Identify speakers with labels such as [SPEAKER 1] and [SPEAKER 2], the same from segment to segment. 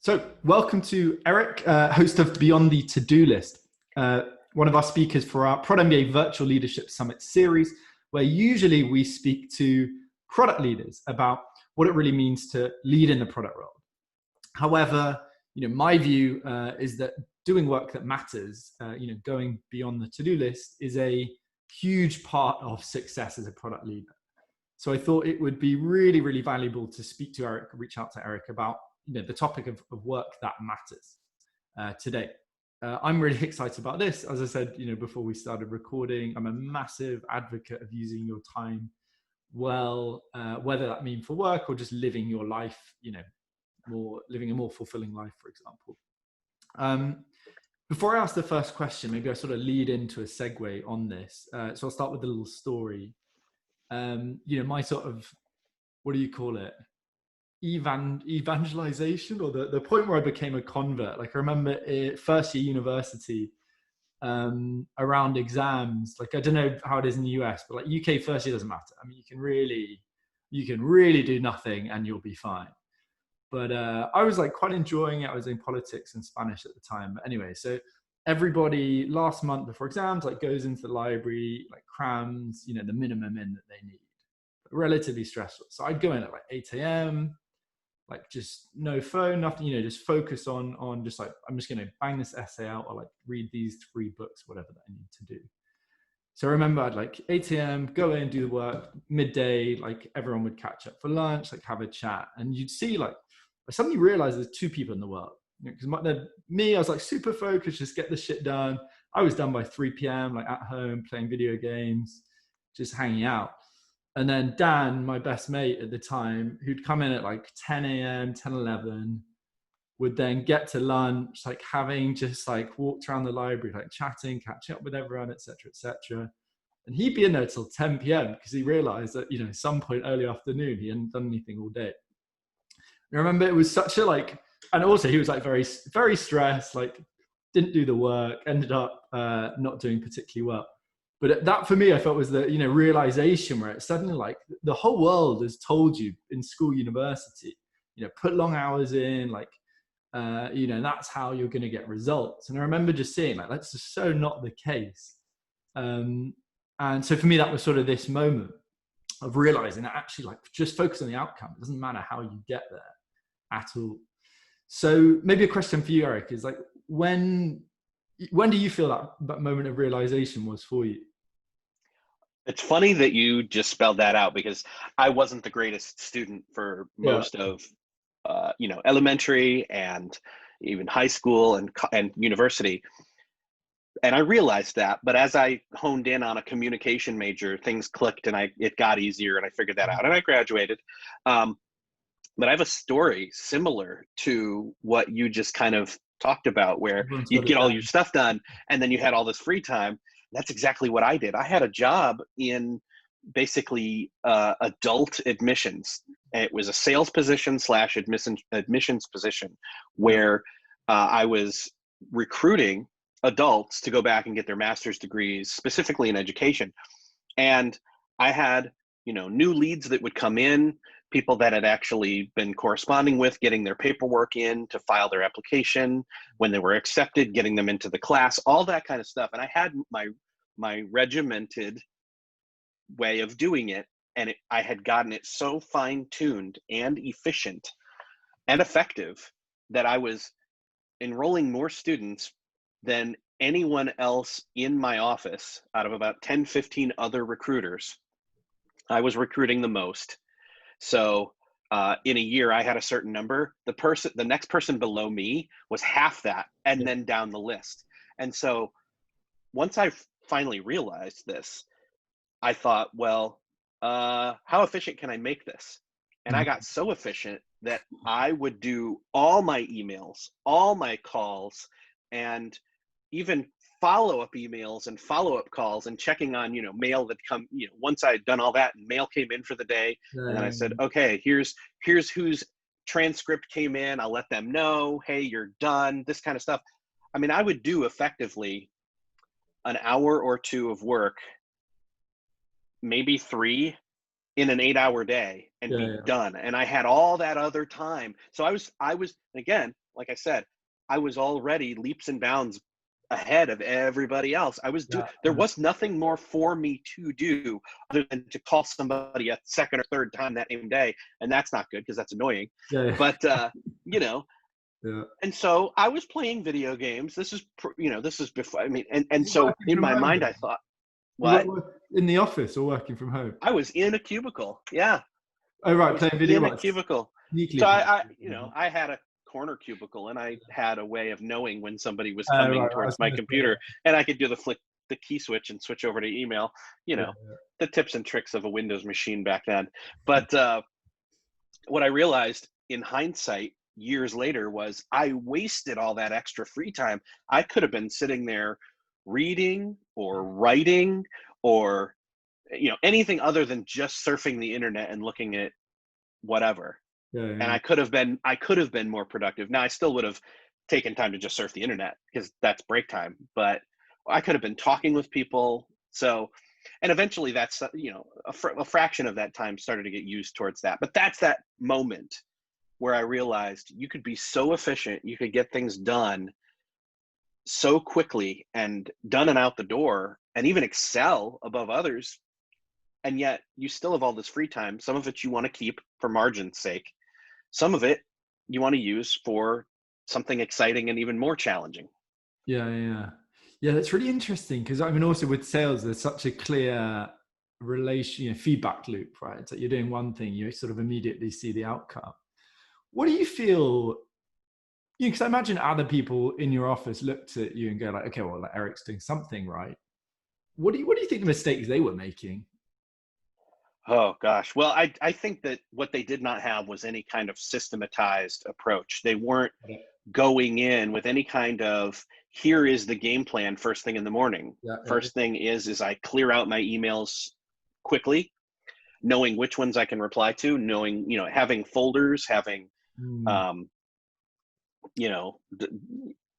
[SPEAKER 1] So, welcome to Erik, host of Beyond the To-Do List, one of our speakers for our Prod MBA Virtual Leadership Summit series, where usually we speak to product leaders about what it really means to lead in the product role. However, my view is that doing work that matters, going beyond the to-do list is a huge part of success as a product leader. So I thought it would be really, really valuable to speak to Erik, reach out to Erik about the topic of work that matters today. I'm really excited about this. As I said, before we started recording, I'm a massive advocate of using your time well, whether that means for work or just living your life, living a more fulfilling life, for example. Before I ask the first question, maybe I sort of lead into a segue on this. So I'll start with a little story. My sort of, what do you call it? Evangelization, or the point where I became a convert. Like I remember first year university, around exams, like I don't know how it is in the US, but like UK first year doesn't matter. I mean, you can really do nothing and you'll be fine. But I was like quite enjoying it. I was doing politics and Spanish at the time. But anyway, so everybody last month before exams like goes into the library, like crams, the minimum in that they need. But relatively stressful. So I'd go in at like 8 a.m., like just no phone, nothing, just focus on just like, I'm just going to bang this essay out or like read these 3 books, whatever that I need to do. So I remember I'd like 8 a.m., go in, do the work, midday, like everyone would catch up for lunch, like have a chat. And you'd see like, I suddenly realized there's 2 people in the world. Because me, I was like super focused, just get the shit done. I was done by 3 p.m., like at home, playing video games, just hanging out. And then Dan, my best mate at the time, who'd come in at like 10 a.m., 10, 11, would then get to lunch, like having just like walked around the library, like chatting, catching up with everyone, et cetera, et cetera. And he'd be in there till 10 p.m. because he realized that, some point early afternoon, he hadn't done anything all day. I remember it was such a like, and also he was like very, very stressed, like didn't do the work, ended up not doing particularly well. But that for me, I felt was the, realization where it's suddenly like the whole world has told you in school, university, put long hours in, like, that's how you're going to get results. And I remember just seeing like, that's just so not the case. And so for me, that was sort of this moment of realizing that actually like just focus on the outcome. It doesn't matter how you get there at all. So maybe a question for you, Erik, is like, when do you feel that moment of realization was for you?
[SPEAKER 2] It's funny that you just spelled that out because I wasn't the greatest student for
[SPEAKER 1] Yeah.
[SPEAKER 2] most of, elementary and even high school and university. And I realized that, but as I honed in on a communication major, things clicked and it got easier and I figured that out and I graduated. But I have a story similar to what you just kind of talked about, where
[SPEAKER 1] Everyone's got
[SPEAKER 2] you'd
[SPEAKER 1] it
[SPEAKER 2] get all your
[SPEAKER 1] down.
[SPEAKER 2] stuff done and then you had all this free time. That's exactly what I did. I had a job in basically adult admissions. It was a sales position slash admissions position
[SPEAKER 1] Yeah.
[SPEAKER 2] where I was recruiting adults to go back and get their master's degrees, specifically in education. And I had, new leads that would come in, people that had actually been corresponding with, getting their paperwork in to file their application, when they were accepted, getting them into the class, all that kind of stuff. And I had my regimented way of doing it, and I had gotten it so fine-tuned and efficient and effective that I was enrolling more students than anyone else in my office. Out of about 10, 15 other recruiters, I was recruiting the most. So in a year, I had a certain number. The next person below me was half that, and
[SPEAKER 1] Yeah.
[SPEAKER 2] then down the list. And so once I finally realized this, I thought, well, how efficient can I make this? And I got so efficient that I would do all my emails, all my calls, and even follow-up emails and follow-up calls and checking on, mail that come, once I had done all that and mail came in for the day. And then I said, okay, here's whose transcript came in. I'll let them know, hey, you're done, this kind of stuff. I mean, I would do effectively an hour or 2 of work, maybe 3, in an 8-hour day and
[SPEAKER 1] Yeah,
[SPEAKER 2] be
[SPEAKER 1] yeah,
[SPEAKER 2] done. And I had all that other time. So I was again, like I said, I was already leaps and bounds ahead of everybody else.
[SPEAKER 1] yeah,
[SPEAKER 2] There was nothing more for me to do other than to call somebody a second or third time that same day. And that's not good because that's annoying.
[SPEAKER 1] yeah,
[SPEAKER 2] But you know,
[SPEAKER 1] yeah.
[SPEAKER 2] and so I was playing video games. This is before, I mean, and
[SPEAKER 1] You
[SPEAKER 2] so
[SPEAKER 1] working
[SPEAKER 2] in
[SPEAKER 1] from
[SPEAKER 2] my
[SPEAKER 1] home
[SPEAKER 2] mind, I
[SPEAKER 1] then?
[SPEAKER 2] thought,
[SPEAKER 1] You
[SPEAKER 2] what?
[SPEAKER 1] work in the office or working from home?
[SPEAKER 2] I was in a cubicle. Yeah.
[SPEAKER 1] Oh,
[SPEAKER 2] I
[SPEAKER 1] right,
[SPEAKER 2] was
[SPEAKER 1] playing video.
[SPEAKER 2] in a
[SPEAKER 1] What?
[SPEAKER 2] cubicle.
[SPEAKER 1] Sneakily
[SPEAKER 2] So
[SPEAKER 1] playing.
[SPEAKER 2] I had a corner cubicle and I had a way of knowing when somebody was
[SPEAKER 1] Oh,
[SPEAKER 2] coming
[SPEAKER 1] right. I was
[SPEAKER 2] towards my
[SPEAKER 1] going to say.
[SPEAKER 2] computer, and I could do the key switch and switch over to email, you
[SPEAKER 1] Yeah,
[SPEAKER 2] know, the tips and tricks of a Windows machine back then. But what I realized in hindsight years later was I wasted all that extra free time. I could have been sitting there reading or writing or anything other than just surfing the internet and looking at whatever.
[SPEAKER 1] yeah,
[SPEAKER 2] And
[SPEAKER 1] yeah,
[SPEAKER 2] I could have been more productive. Now I still would have taken time to just surf the internet because that's break time, but I could have been talking with people. So, and eventually that's a fraction of that time started to get used towards that. But that's that moment where I realized you could be so efficient, you could get things done so quickly and done and out the door, and even excel above others. And yet you still have all this free time. Some of it you want to keep for margin's sake. Some of it you want to use for something exciting and even more challenging.
[SPEAKER 1] yeah, yeah. Yeah, that's really interesting because I mean, also with sales, there's such a clear relation, feedback loop, right? It's like you're doing one thing, you sort of immediately see the outcome. What do you feel? Because I imagine other people in your office looked at you and go like, okay, well, like Erik's doing something right. What do you think the mistakes they were making?
[SPEAKER 2] Oh gosh. Well, I think that what they did not have was any kind of systematized approach. They weren't going in with any kind of here is the game plan first thing in the morning.
[SPEAKER 1] Yeah, yeah,
[SPEAKER 2] First thing is I clear out my emails quickly, knowing which ones I can reply to, knowing, having folders, having
[SPEAKER 1] mm,
[SPEAKER 2] um, you know,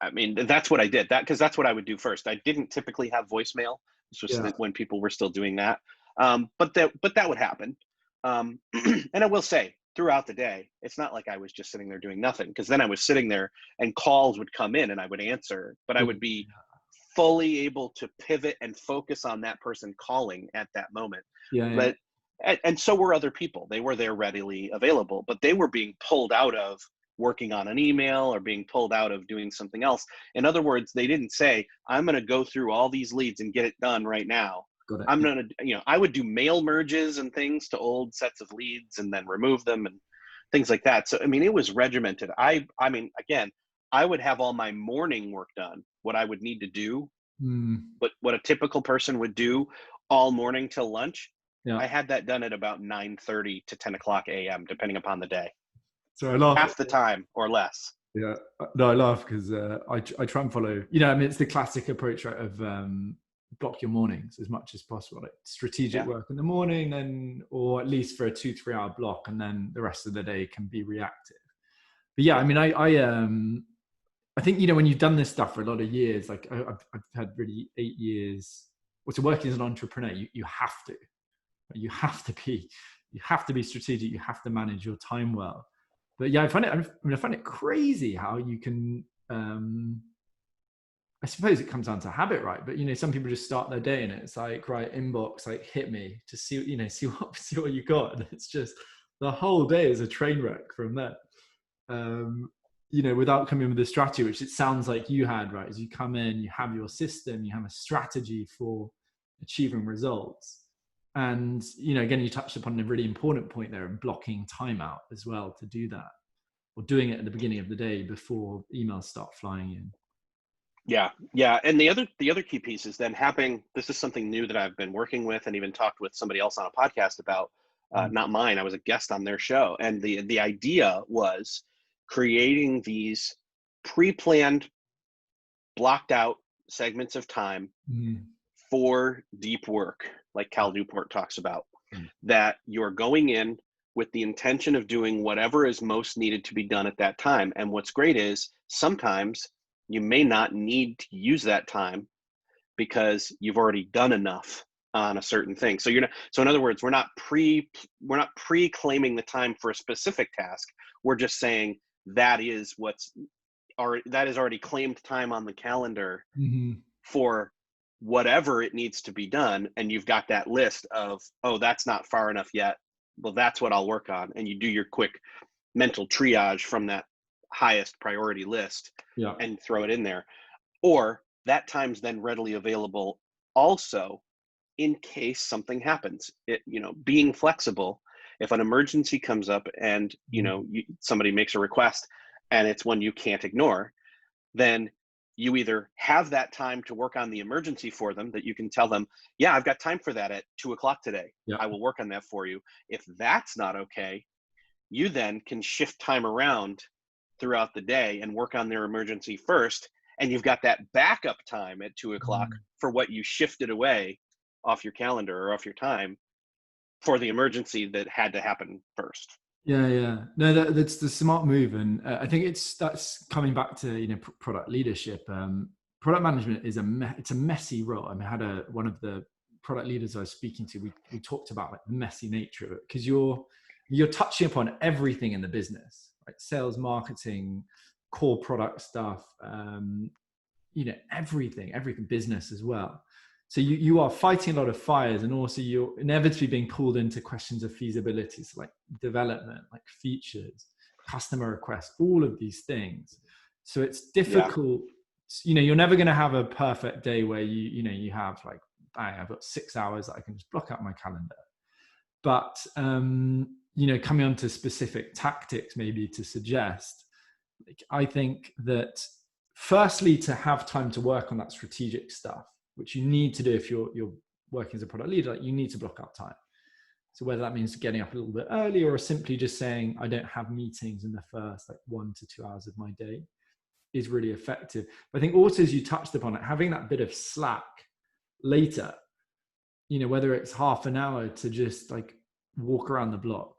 [SPEAKER 2] I mean, that's what I did. Because that's what I would do first. I didn't typically have voicemail. This was
[SPEAKER 1] yeah,
[SPEAKER 2] when people were still doing that. But that would happen. And I will say, throughout the day, it's not like I was just sitting there doing nothing. Because then I was sitting there, and calls would come in, and I would answer. But I
[SPEAKER 1] yeah,
[SPEAKER 2] would be fully able to pivot and focus on that person calling at that moment.
[SPEAKER 1] yeah, yeah,
[SPEAKER 2] But and so were other people. They were there readily available, but they were being pulled out of working on an email or being pulled out of doing something else. In other words, they didn't say, I'm going to go through all these leads and get it done right now.
[SPEAKER 1] got it.
[SPEAKER 2] I'm
[SPEAKER 1] Yeah,
[SPEAKER 2] going to, I would do mail merges and things to old sets of leads and then remove them and things like that. So, I mean, it was regimented. I mean, again, I would have all my morning work done, what I would need to do,
[SPEAKER 1] mm,
[SPEAKER 2] but what a typical person would do all morning till lunch.
[SPEAKER 1] yeah.
[SPEAKER 2] I had that done at about 9:30 to 10 o'clock a.m., depending upon the day,
[SPEAKER 1] So I laugh.
[SPEAKER 2] half the time or less.
[SPEAKER 1] Yeah, no, I laugh because I try and follow. I mean, it's the classic approach, right? Of block your mornings as much as possible, like strategic
[SPEAKER 2] Yeah.
[SPEAKER 1] work in the morning, then or at least for a 2-3 hour block, and then the rest of the day can be reactive. But yeah, I mean, I think when you've done this stuff for a lot of years, like I've had really 8 years. Well, to working as an entrepreneur, you have to be strategic. You have to manage your time well. But yeah, I find it crazy how you can. I suppose it comes down to habit, right? But some people just start their day and it's like, right, inbox, like hit me to see, see what you got. And it's just the whole day is a train wreck from there. Without coming with a strategy, which it sounds like you had, right? As you come in, you have your system, you have a strategy for achieving results. And, again, you touched upon a really important point there in blocking time out as well to do that, or doing it at the beginning of the day before emails start flying in.
[SPEAKER 2] Yeah, yeah. And the other key piece is then having, this is something new that I've been working with and even talked with somebody else on a podcast about,
[SPEAKER 1] Mm.
[SPEAKER 2] not mine. I was a guest on their show. And the idea was creating these pre-planned, blocked out segments of time
[SPEAKER 1] Mm.
[SPEAKER 2] for deep work, like
[SPEAKER 1] Yeah.
[SPEAKER 2] Cal Newport talks about,
[SPEAKER 1] Mm.
[SPEAKER 2] that you're going in with the intention of doing whatever is most needed to be done at that time. And what's great is sometimes you may not need to use that time because you've already done enough on a certain thing. So so in other words, we're not pre-claiming the time for a specific task. We're just saying that is that is already claimed time on the calendar
[SPEAKER 1] Mm-hmm.
[SPEAKER 2] for whatever it needs to be done. And you've got that list of, oh, that's not far enough yet. Well, that's what I'll work on. And you do your quick mental triage from that highest priority list
[SPEAKER 1] Yeah.
[SPEAKER 2] and throw it in there. Or that time's then readily available also in case something happens. Being flexible. If an emergency comes up and somebody makes a request and it's one you can't ignore, then you either have that time to work on the emergency for them, that you can tell them, yeah, I've got time for that at 2:00 today.
[SPEAKER 1] Yeah.
[SPEAKER 2] I will work on that for you. If that's not okay, you then can shift time around throughout the day and work on their emergency first. And you've got that backup time at 2:00 for what you shifted away off your calendar or off your time for the emergency that had to happen first.
[SPEAKER 1] Yeah. No, that's the smart move, and I think that's coming back to product leadership. Product management is it's a messy role. I mean, I had one of the product leaders I was speaking to. We talked about like the messy nature of it, because you're touching upon everything in the business, like sales, marketing, core product stuff. Everything business as well. So you are fighting a lot of fires, and also you're inevitably being pulled into questions of feasibility, so like development, like features, customer requests, all of these things. So it's difficult. Yeah. You're never going to have a perfect day where you have like, I've got 6 hours that I can just block out my calendar. But coming on to specific tactics, maybe to suggest, I think that firstly, to have time to work on that strategic stuff, which you need to do if you're working as a product leader, like you need to block out time. So whether that means getting up a little bit early or simply just saying, I don't have meetings in the first like 1 to 2 hours of my day, is really effective. But I think also, as you touched upon it, having that bit of slack later, whether it's half an hour to just like walk around the block,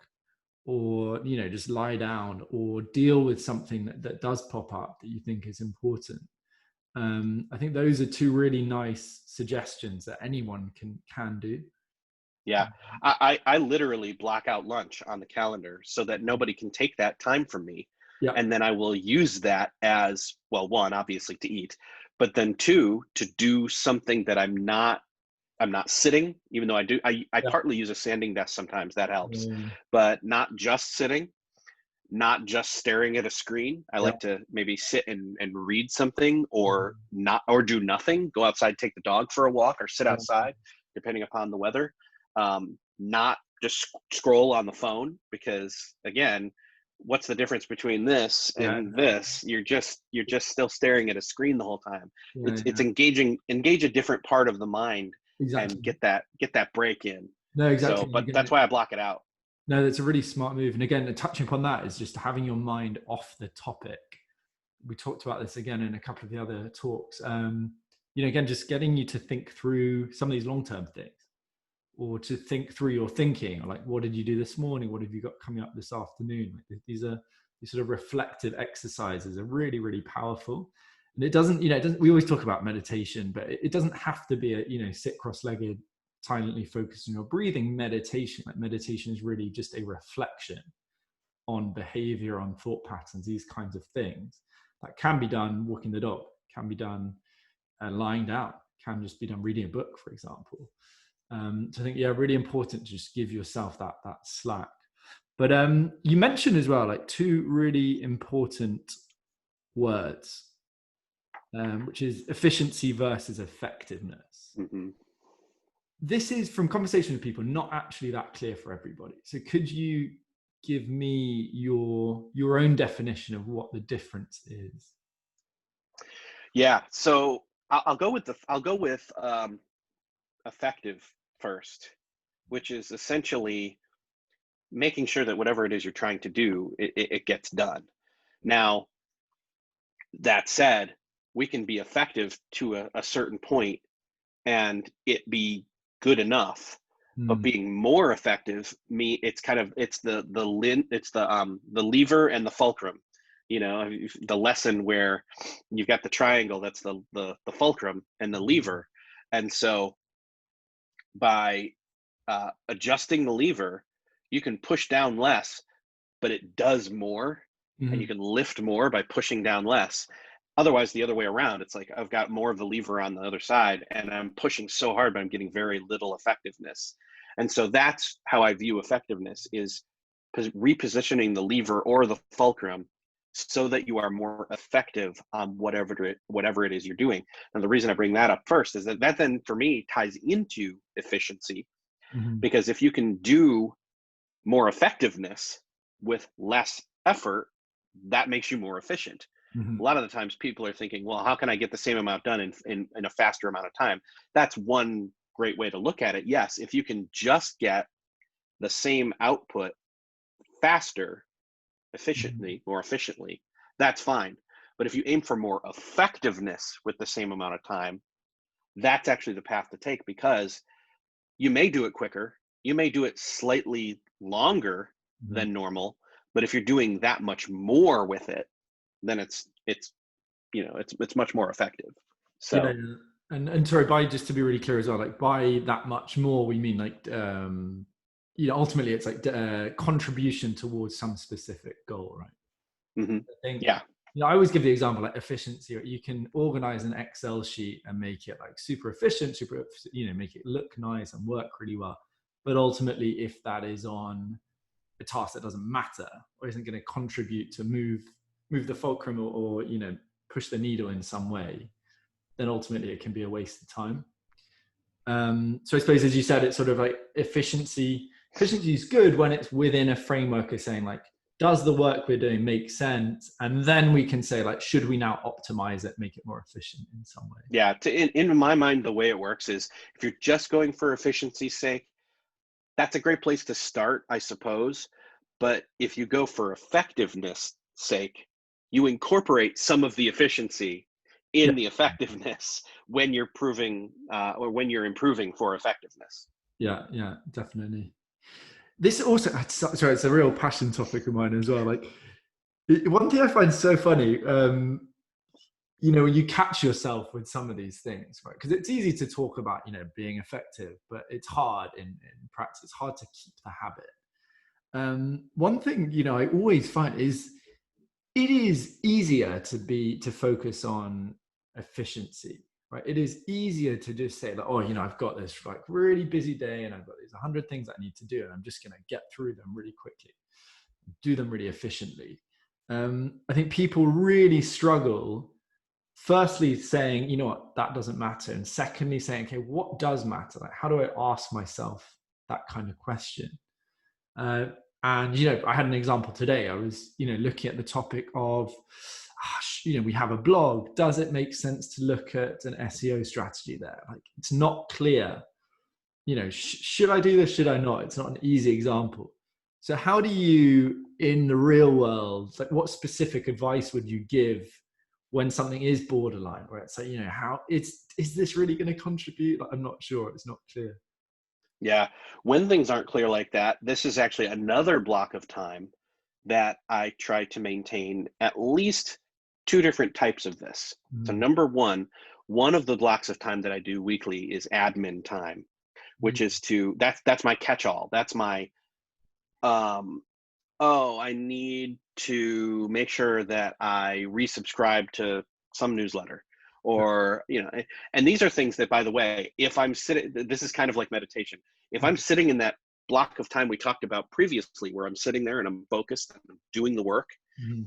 [SPEAKER 1] or just lie down, or deal with something that does pop up that you think is important. I think those are two really nice suggestions that anyone can do.
[SPEAKER 2] Yeah, I literally block out lunch on the calendar so that nobody can take that time from me.
[SPEAKER 1] Yeah.
[SPEAKER 2] And then I will use that as, well, one, obviously to eat, but then two, to do something that I'm not sitting, even though I partly use a standing desk sometimes, that helps, but not just sitting, not just staring at a screen. I like to maybe sit and read something, or do nothing, go outside, take the dog for a walk, or sit outside, depending upon the weather. Not just scroll on the phone, because again, what's the difference between this and this? You're just still staring at a screen the whole time. It's engage a different part of the mind. Exactly. And get that break in.
[SPEAKER 1] No, exactly.
[SPEAKER 2] So, but that's why I block it out.
[SPEAKER 1] No, that's a really smart move. And again, touching upon that is just having your mind off the topic. We talked about this again in a couple of the other talks. Again, just getting you to think through some of these long-term things, or to think through your thinking, or like, what did you do this morning? What have you got coming up this afternoon? Like, these sort of reflective exercises are really, really powerful. And it doesn't, we always talk about meditation, but it doesn't have to be a, sit cross-legged, silently focused on your breathing meditation. Like, meditation is really just a reflection on behavior, on thought patterns, these kinds of things that can be done walking the dog, can be done lying down, can just be done reading a book, for example. So I think, really important to just give yourself that slack. But you mentioned as well, like, two really important words, which is efficiency versus effectiveness.
[SPEAKER 2] Mm-hmm.
[SPEAKER 1] This is, from conversation with people, not actually that clear for everybody. So could you give me your own definition of what the difference is?
[SPEAKER 2] Yeah. So I'll go with effective first, which is essentially making sure that whatever it is you're trying to do, it gets done. Now, that said, we can be effective to a certain point and it be good enough. But being more effective, it's the lever and the fulcrum. The lesson where you've got the triangle, that's the fulcrum and the lever. And so by adjusting the lever, you can push down less, but it does more, and you
[SPEAKER 1] Mhm.
[SPEAKER 2] can lift more by pushing down less. Otherwise, the other way around, it's like I've got more of the lever on the other side and I'm pushing so hard, but I'm getting very little effectiveness. And so that's how I view effectiveness, is repositioning the lever or the fulcrum so that you are more effective on whatever it is you're doing. And the reason I bring that up first is that then for me ties into efficiency,
[SPEAKER 1] Mhm.
[SPEAKER 2] because if you can do more effectiveness with less effort, that makes you more efficient. A
[SPEAKER 1] Mhm.
[SPEAKER 2] lot of the times people are thinking, well, how can I get the same amount done in a faster amount of time? That's one great way to look at it. Yes, if you can just get the same output faster,
[SPEAKER 1] Mhm.
[SPEAKER 2] more efficiently, that's fine. But if you aim for more effectiveness with the same amount of time, that's actually the path to take, because you may do it quicker, you may do it slightly longer
[SPEAKER 1] Mhm.
[SPEAKER 2] than normal, but if you're doing that much more with it, then it's much more effective.
[SPEAKER 1] Yeah,
[SPEAKER 2] So
[SPEAKER 1] yeah. And sorry, by just to be really clear as well, like by that much more, we mean like ultimately it's like contribution towards some specific goal, right?
[SPEAKER 2] mhm,
[SPEAKER 1] I think
[SPEAKER 2] yeah,
[SPEAKER 1] I always give the example like efficiency. Right? You can organize an Excel sheet and make it like super efficient, make it look nice and work really well. But ultimately, if that is on a task that doesn't matter or isn't going to contribute to move the fulcrum or push the needle in some way, then ultimately it can be a waste of time. So I suppose, as you said, it's sort of like efficiency. Efficiency is good when it's within a framework of saying like, does the work we're doing make sense? And then we can say like, should we now optimize it, make it more efficient in some way?
[SPEAKER 2] yeah. In my mind, the way it works is, if you're just going for efficiency's sake, that's a great place to start, I suppose. But if you go for effectiveness sake, you incorporate some of the efficiency
[SPEAKER 1] Yeah,
[SPEAKER 2] in the effectiveness when you're proving or when you're improving for effectiveness.
[SPEAKER 1] yeah, yeah, definitely. This also, sorry, it's a real passion topic of mine as well. Like one thing I find so funny, when you catch yourself with some of these things, right? Because it's easy to talk about, being effective, but it's hard in practice. It's hard to keep the habit. One thing, I always find is it is easier to focus on efficiency, right? It is easier to just say like, oh, I've got this like really busy day and I've got these 100 things I need to do and I'm just going to get through them really quickly, do them really efficiently. I think people really struggle. Firstly, saying, what, that doesn't matter. And secondly, saying, okay, what does matter? Like, how do I ask myself that kind of question? Uh, and I had an example today. I was looking at the topic of we have a blog. Does it make sense to look at an SEO strategy there? Like it's not clear. Should I do this? Should I not? It's not an easy example. So how do you, in the real world, like what specific advice would you give when something is borderline, where it's like, how is this really going to contribute? Like, I'm not sure. It's not clear.
[SPEAKER 2] Yeah. When things aren't clear like that, this is actually another block of time that I try to maintain at least two different types of this. So,
[SPEAKER 1] Mm,
[SPEAKER 2] number one of the blocks of time that I do weekly is admin time, which
[SPEAKER 1] mm,
[SPEAKER 2] is that's my catch-all. That's my um oh, I need to make sure that I resubscribe to some newsletter,
[SPEAKER 1] yeah,
[SPEAKER 2] or and these are things that, by the way, if I'm sitting, this is kind of like meditation. If I'm sitting in that block of time we talked about previously, where I'm sitting there and I'm focused and I'm doing the work,
[SPEAKER 1] mm,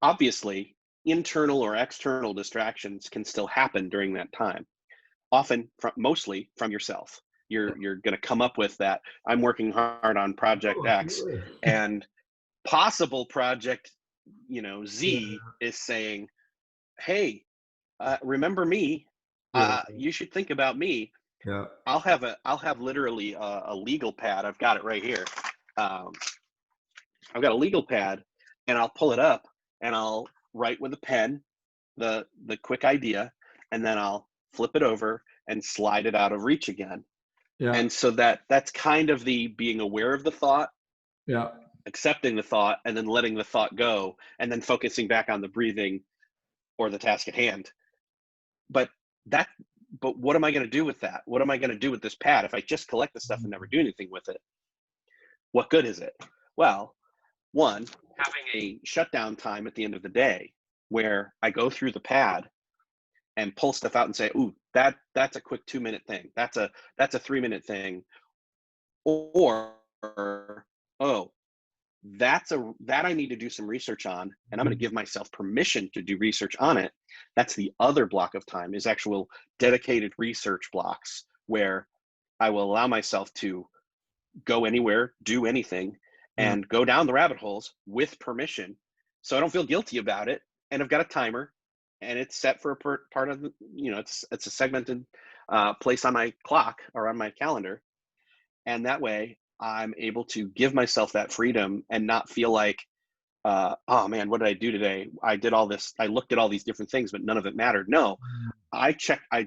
[SPEAKER 2] obviously internal or external distractions can still happen during that time, often mostly from yourself.
[SPEAKER 1] yeah.
[SPEAKER 2] You're going to come up with that, I'm working hard on project
[SPEAKER 1] Oh,
[SPEAKER 2] X,
[SPEAKER 1] yeah.
[SPEAKER 2] and possible project
[SPEAKER 1] Yeah,
[SPEAKER 2] Z is saying, hey, remember me,
[SPEAKER 1] yeah,
[SPEAKER 2] you should think about me.
[SPEAKER 1] yeah,
[SPEAKER 2] I'll have literally a legal pad. I've got it right here. um, I've got a legal pad, and I'll pull it up and I'll write with a pen the quick idea, and then I'll flip it over and slide it out of reach again.
[SPEAKER 1] yeah,
[SPEAKER 2] And so that's kind of the being aware of the thought,
[SPEAKER 1] yeah,
[SPEAKER 2] accepting the thought, and then letting the thought go, and then focusing back on the breathing or the task at hand. But that but what am I going to do with that? What am I going to do with this pad? If I just collect the stuff and never do anything with it, what good is it? Well, one, having a shutdown time at the end of the day where I go through the pad and pull stuff out and say, ooh, that's a quick 2-minute thing. That's a 3-minute thing. Or, oh, that I need to do some research on, and I'm going to give myself permission to do research on it. That's the other block of time, is actual dedicated research blocks where I will allow myself to go anywhere, do anything, and go down the rabbit holes with permission, so I don't feel guilty about it. And I've got a timer, and it's set for a part of the, it's a segmented place on my clock or on my calendar, and that way I'm able to give myself that freedom and not feel like, oh man, what did I do today? I did all this, I looked at all these different things, but none of it mattered. No, I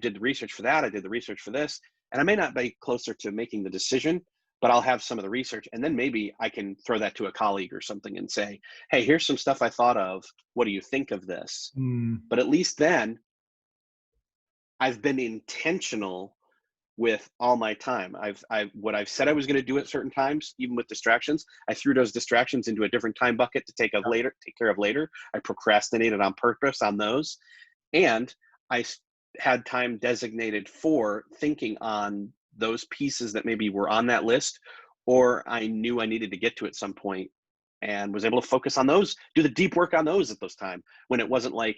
[SPEAKER 2] did the research for that, I did the research for this, and I may not be closer to making the decision, but I'll have some of the research, and then maybe I can throw that to a colleague or something and say, hey, here's some stuff I thought of. What do you think of this? But at least then I've been intentional with all my time. What I've said I was going to do at certain times, even with distractions, I threw those distractions into a different time bucket to take care of later. I procrastinated on purpose on those. And I had time designated for thinking on those pieces that maybe were on that list, or I knew I needed to get to at some point, and was able to focus on those, do the deep work on those at those time, when it wasn't like,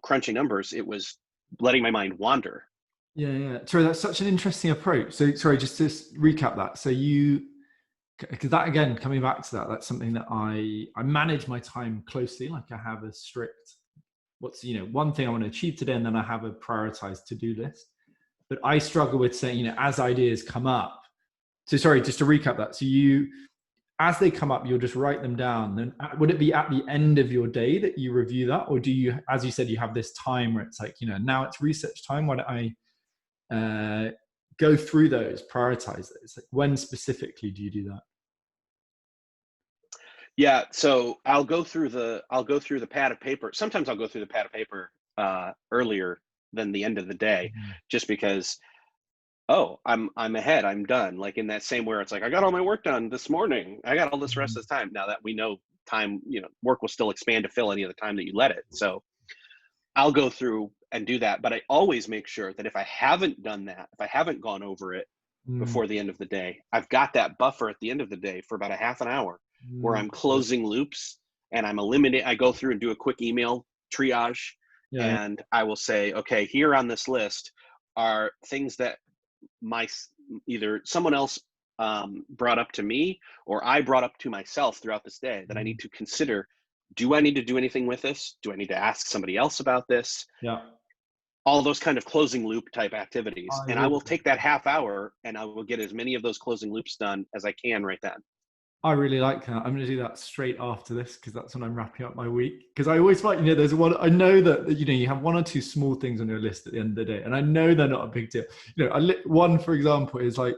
[SPEAKER 2] crunching numbers. It was letting my mind wander.
[SPEAKER 1] Yeah. Sorry, that's such an interesting approach. So sorry, just to recap that. So because that, again, coming back to that, that's something that I manage my time closely. Like I have a strict, one thing I want to achieve today, and then I have a prioritized to-do list. But I struggle with saying, as ideas come up. So sorry, just to recap that. So as they come up, you'll just write them down. Then would it be at the end of your day that you review that? Or do you, as you said, you have this time where it's like, now it's research time. Why don't I go through those, prioritize those? Like, when specifically do you do that?
[SPEAKER 2] Yeah, so I'll go through the pad of paper. Sometimes I'll go through the pad of paper earlier than the end of the day, just because, I'm ahead, I'm done. Like in that same where it's like, I got all my work done this morning, I got all this rest of the time. Now that we know time, work will still expand to fill any of the time that you let it. So I'll go through and do that. But I always make sure that if I haven't done that, if I haven't gone over it before the end of the day, I've got that buffer at the end of the day for about a half an hour where I'm closing loops, and I go through and do a quick email triage. And I will say, okay, here on this list are things that either someone else brought up to me, or I brought up to myself throughout this day, that I need to consider. Do I need to do anything with this? Do I need to ask somebody else about this?
[SPEAKER 1] Yeah.
[SPEAKER 2] All those kind of closing loop type activities. And I will take that half hour and I will get as many of those closing loops done as I can right then.
[SPEAKER 1] I really like that. I'm going to do that straight after this, because that's when I'm wrapping up my week. Because I always find, there's one, I know that, you have one or two small things on your list at the end of the day, and I know they're not a big deal. One, for example, is like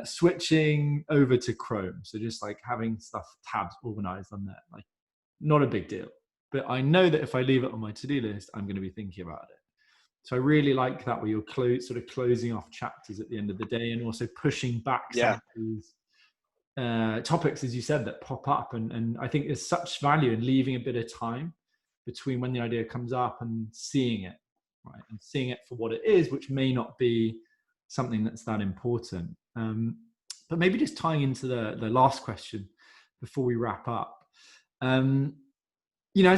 [SPEAKER 1] switching over to Chrome. So just like having tabs organized on there, like not a big deal. But I know that if I leave it on my to-do list, I'm going to be thinking about it. So I really like that, where you're sort of closing off chapters at the end of the day, and also pushing back some of these topics, as you said, that pop up. And I think there's such value in leaving a bit of time between when the idea comes up and seeing it, right? And seeing it for what it is, which may not be something that's that important. But maybe just tying into the last question before we wrap up. As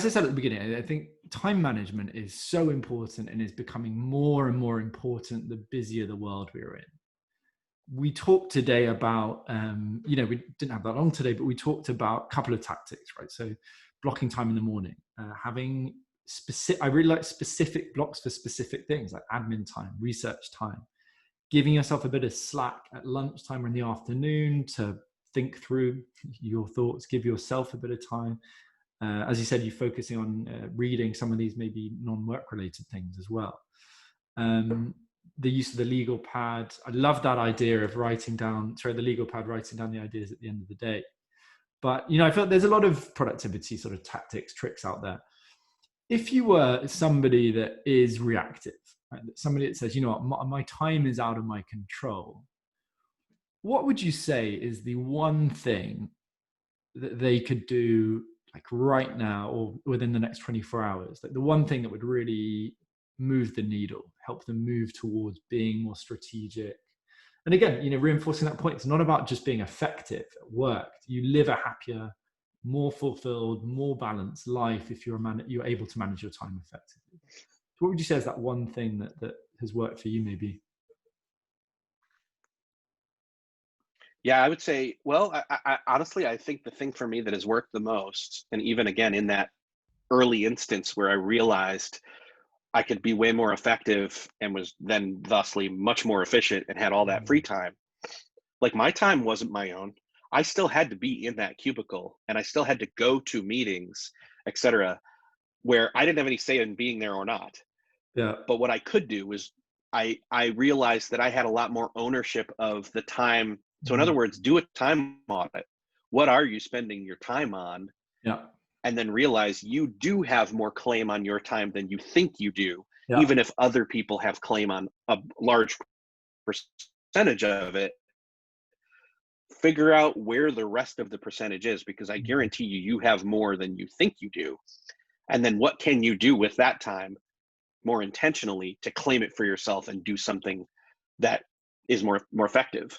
[SPEAKER 1] I said at the beginning, I think time management is so important, and is becoming more and more important the busier the world we're in. We talked today about, we didn't have that long today, but we talked about a couple of tactics, right? So blocking time in the morning, having I really like specific blocks for specific things, like admin time, research time, giving yourself a bit of slack at lunchtime or in the afternoon to think through your thoughts, give yourself a bit of time. As you said, you're focusing on reading some of these maybe non-work related things as well. The use of the legal pad. I love that idea of the legal pad, writing down the ideas at the end of the day. But, I feel there's a lot of productivity sort of tactics, tricks out there. If you were somebody that is reactive, right? Somebody that says, you know what, my time is out of my control. What would you say is the one thing that they could do, like right now or within the next 24 hours? Like the one thing that would really move the needle, help them move towards being more strategic. And again, reinforcing that point, it's not about just being effective at work. You live a happier, more fulfilled, more balanced life if you're able to manage your time effectively. So what would you say is that one thing that has worked for you, maybe?
[SPEAKER 2] Yeah, I would say, well, honestly, I think the thing for me that has worked the most, and even again in that early instance where I realized I could be way more effective and was then thusly much more efficient and had all that free time. Like my time wasn't my own. I still had to be in that cubicle and I still had to go to meetings, etc., where I didn't have any say in being there or not.
[SPEAKER 1] Yeah.
[SPEAKER 2] But what I could do was I realized that I had a lot more ownership of the time. So in other words, do a time audit. What are you spending your time on?
[SPEAKER 1] Yeah.
[SPEAKER 2] And then realize you do have more claim on your time than you think you do,
[SPEAKER 1] Yeah.
[SPEAKER 2] even if other people have claim on a large percentage of it. Figure out where the rest of the percentage is, because I guarantee you have more than you think you do. And then what can you do with that time more intentionally to claim it for yourself and do something that is more effective?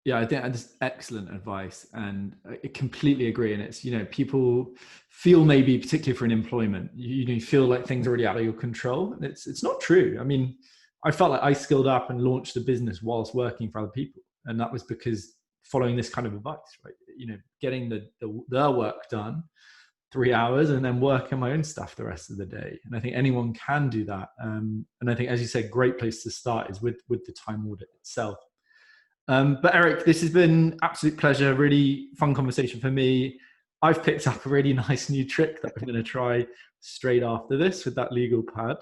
[SPEAKER 1] Yeah, I think that's excellent advice, and I completely agree. And it's, people feel, maybe particularly for an employment, you feel like things are already out of your control, and it's not true. I mean, I felt like I skilled up and launched a business whilst working for other people, and that was because following this kind of advice, right? Getting the work done, 3 hours, and then work on my own stuff the rest of the day. And I think anyone can do that. And I think, as you said, great place to start is with the time audit itself. But Erik, this has been absolute pleasure. Really fun conversation for me. I've picked up a really nice new trick that I'm going to try straight after this with that legal pad.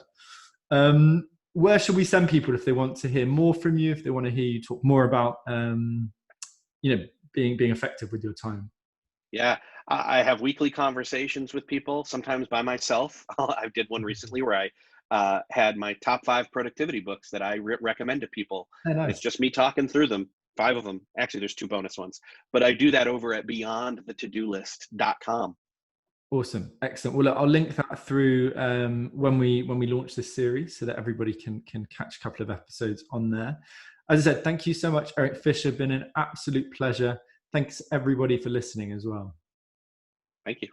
[SPEAKER 1] Where should we send people if they want to hear more from you, if they want to hear you talk more about, being effective with your time?
[SPEAKER 2] Yeah, I have weekly conversations with people, sometimes by myself. I did one recently where I had my top 5 productivity books that I recommend to people.
[SPEAKER 1] Oh,
[SPEAKER 2] And it's
[SPEAKER 1] nice.
[SPEAKER 2] just me talking through them, 5 of them. Actually, there's 2 bonus ones, but I do that over at beyondthetodolist.com.
[SPEAKER 1] Awesome. Excellent. Well, look, I'll link that through when we launch this series so that everybody can catch a couple of episodes on there. As I said, thank you so much, Erik Fisher. Been an absolute pleasure. Thanks everybody for listening as well.
[SPEAKER 2] Thank you.